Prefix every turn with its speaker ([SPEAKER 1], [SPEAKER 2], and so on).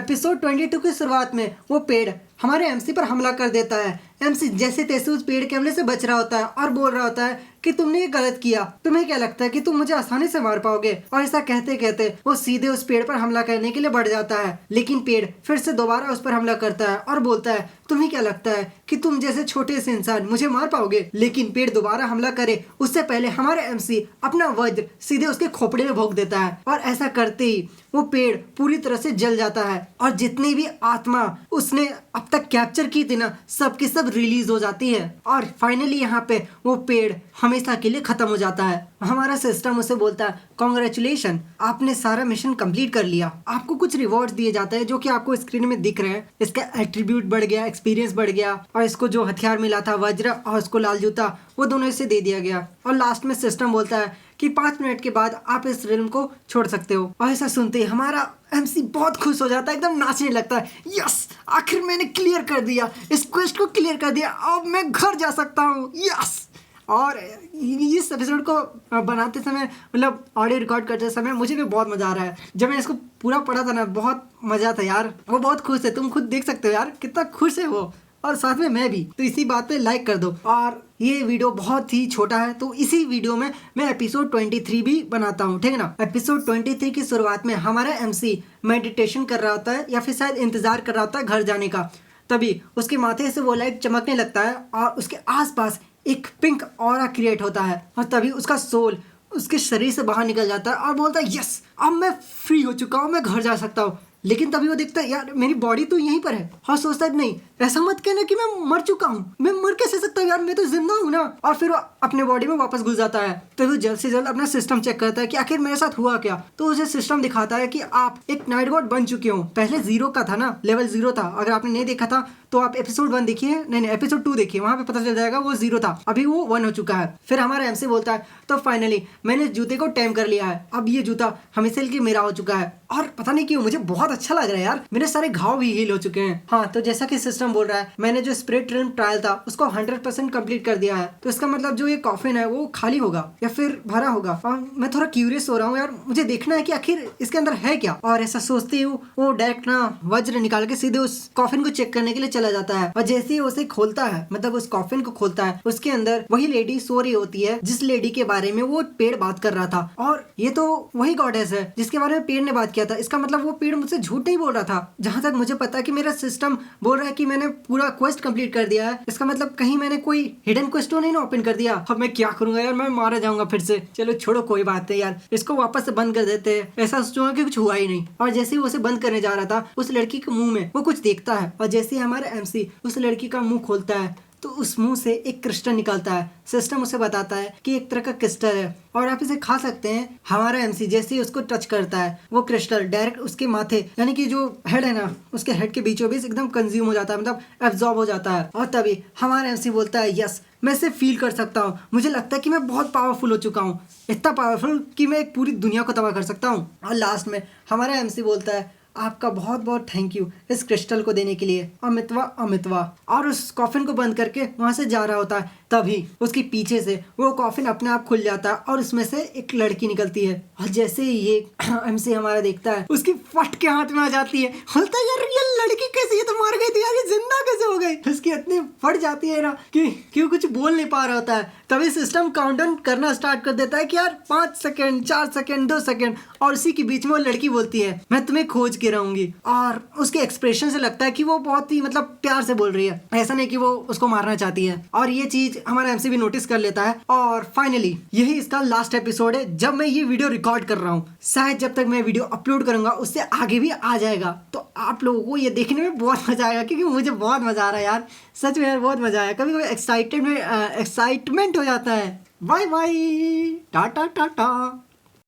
[SPEAKER 1] Episode 22 की शुरुआत में वो पेड़ हमारे एमसी पर हमला कर देता है। एमसी जैसे तैसे उस पेड़ के हमले से बच रहा होता है और बोल रहा होता है कि तुमने ये गलत किया, तुम्हें क्या लगता है कि तुम मुझे आसानी से मार पाओगे। और ऐसा कहते कहते वो सीधे उस पेड़ पर हमला करने के लिए बढ़ जाता है, लेकिन पेड़ फिर से दोबारा उस पर हमला करता है और बोलता है तुम्हें क्या लगता है कि तुम जैसे छोटे से इंसान मुझे मार पाओगे। लेकिन पेड़ दोबारा हमला करे उससे पहले हमारे एमसी अपना वज्र सीधे उसके खोपड़े में भोंक देता है और ऐसा करते ही वो पेड़ पूरी तरह से जल जाता है और जितनी भी आत्मा उसने अब तक कैप्चर की थी ना, सब की सब रिलीज हो जाती है और फाइनली यहाँ पे वो पेड़ हमेशा के लिए खत्म हो जाता है। हमारा सिस्टम उसे बोलता है कॉन्ग्रेचुलेशन, आपने सारा मिशन कंप्लीट कर लिया। आपको कुछ रिवॉर्ड्स दिए जाते हैं जो कि आपको स्क्रीन में दिख रहे हैं। इसका एट्रीब्यूट बढ़ गया, एक्सपीरियंस बढ़ गया और इसको जो हथियार मिला था वज्र और उसको लाल जूता, वो दोनों इसे दे दिया गया। और लास्ट में सिस्टम बोलता है कि 5 मिनट के बाद आप इस रिल्म को छोड़ सकते हो। और ऐसा सुनते ही हमारा एमसी बहुत खुश हो जाता है, एकदम नाचने लगता है। यस, आखिर मैंने क्लियर कर दिया, इस क्वेस्ट को क्लियर कर दिया, अब मैं घर जा सकता हूँ। यस। और इस एपिसोड को बनाते समय मतलब ऑडियो रिकॉर्ड करते समय मुझे भी बहुत मज़ा आ रहा है। जब मैंने इसको पूरा पढ़ा था ना, बहुत मज़ा था यार। वो बहुत खुश है, तुम खुद देख सकते हो यार कितना खुश है वो, और साथ में मैं भी। तो इसी बात पे लाइक कर दो। और ये वीडियो बहुत ही छोटा है तो इसी वीडियो में मैं एपिसोड 23 भी बनाता हूँ, ठीक है ना। एपिसोड 23 की शुरुआत में हमारा एमसी मेडिटेशन कर रहा होता है या फिर शायद इंतजार कर रहा होता है घर जाने का। तभी उसके माथे से वो लाइट चमकने लगता है और उसके आसपास एक पिंक ऑरा क्रिएट होता है और तभी उसका सोल उसके शरीर से बाहर निकल जाता है और बोलता है यस, अब मैं फ्री हो चुका हूँ, मैं घर जा सकता हूँ। लेकिन तभी वो देखता है यार मेरी बॉडी तो यहीं पर है और सोचता है नहीं, ऐसा मत कहना कि मैं मर चुका हूँ, मैं मर कैसे सकता हूँ यार, मैं तो जिंदा हूँ ना। और फिर वो अपने बॉडी में वापस घुस जाता है। तो वो जल्द से जल्द अपना सिस्टम चेक करता है कि आखिर मेरे साथ हुआ क्या। तो उसे सिस्टम दिखाता है कि आप एक नाइट गॉड बन चुके हो। पहले 0 का था ना, लेवल 0 था। अगर आपने नहीं देखा था तो आप एपिसोड 1 देखिए, नहीं एपिसोड 2 देखिए, वहाँ पे पता चल जाएगा वो 0 था, अभी वो 1 हो चुका है। फिर हमारा एमसी बोलता है तो फाइनली मैंने जूते को टैम कर लिया है, अब ये जूता हमेशा के लिए मेरा हो चुका है। और पता नहीं क्यों मुझे बहुत अच्छा लग रहा है यार, मेरे सारे घाव भी हील हो चुके हैं। हाँ, तो जैसा कि सिस्टम बोल रहा है मैंने जो स्पिरिट रिल्म ट्रायल था उसको 100% कंप्लीट कर दिया है। तो इसका मतलब जो ये कॉफिन है वो खाली होगा या फिर भरा होगा। और मैं थोड़ा क्यूरियस हो रहा हूँ यार, मुझे देखना है कि आखिर इसके अंदर है क्या। और ऐसा सोचते ही वो डायरेक्ट ना वज्र निकाल के सीधे उस कॉफिन को चेक करने के लिए चला जाता है। और जैसे ही उसे खोलता है, मतलब उस कॉफिन को खोलता है, उसके अंदर वही लेडी सो रही होती है जिस लेडी के बारे में वो पेड़ बात कर रहा था। और ये तो वही गॉडेस है जिसके बारे में पेड़ ने बात किया था। इसका मतलब वो पेड़ मुझसे झूठ नहीं बोल रहा था। जहां तक मुझे पता है कि मेरा सिस्टम बोल रहा है कि मैंने पूरा क्वेस्ट कंप्लीट कर दिया है, इसका मतलब कहीं मैंने कोई हिडन क्वेस्ट तो नहीं ना ओपन कर दिया। अब मैं क्या करूंगा यार, मैं मारा जाऊंगा फिर से। चलो छोड़ो, कोई बात नहीं यार, इसको वापस से बंद कर देते हैं। ऐसा सोचूंगा कि कुछ हुआ ही नहीं। और जैसे ही वो उसे बंद करने जा रहा था, उस लड़की के मुंह में वो कुछ देखता है और जैसे ही हमारा एमसी उस लड़की का मुंह खोलता है तो उस मुंह से एक क्रिस्टल निकलता है। सिस्टम उसे बताता है कि एक तरह का क्रिस्टल है और आप इसे खा सकते हैं। हमारा एमसी जैसे ही उसको टच करता है, वो क्रिस्टल डायरेक्ट उसके माथे यानी कि जो हेड है ना, उसके हेड के बीचों बीच एकदम कंज्यूम हो जाता है, मतलब एब्जॉर्ब हो जाता है। और तभी हमारा एमसी बोलता है यस, मैं इसे फील कर सकता हूँ। मुझे लगता है कि मैं बहुत पावरफुल हो चुका हूँ, इतना पावरफुल कि मैं एक पूरी दुनिया को तबाह कर सकता हूँ। और लास्ट में हमारा एमसी बोलता है आपका बहुत बहुत थैंक यू इस क्रिस्टल को देने के लिए, अमितवा अमितवा। और उस कॉफिन को बंद करके वहां से जा रहा होता है, तभी उसके पीछे से वो कॉफिन अपने आप खुल जाता है और उसमें से एक लड़की निकलती है। और जैसे ही ये एमसी हमारा देखता है, उसकी फट के हाथ में आ जाती है। बोलता है यार ये लड़की कैसे, ये तो मर गई थी यार, ये जिंदा कैसे हो गई। उसकी इतनी फट जाती है ना कि वो कुछ बोल नहीं पा रहा होता है। तभी सिस्टम काउंटडाउन करना स्टार्ट कर देता है कि यार 5 सेकंड, 4 सेकंड, 2 सेकंड। और उसी के बीच में वो लड़की बोलती है मैं तुम्हें खोज के रहूंगी। और उसके एक्सप्रेशन से लगता है कि वो बहुत ही मतलब प्यार से बोल रही है, ऐसा नहीं कि वो उसको मारना चाहती है। और ये चीज हमारा एमसी भी नोटिस कर लेता है। और फाइनली यही इसका लास्ट एपिसोड है जब मैं ये वीडियो रिकॉर्ड कर रहा हूँ। शायद जब तक मैं वीडियो अपलोड करूंगा उससे आगे भी आ जाएगा, तो आप लोगों को ये देखने में बहुत मजा आएगा क्योंकि मुझे बहुत मजा आ रहा है यार, सच में यार बहुत मजा आया। कभी कभी एक्साइटमेंट हो जाता है। Bye bye, tata Tata.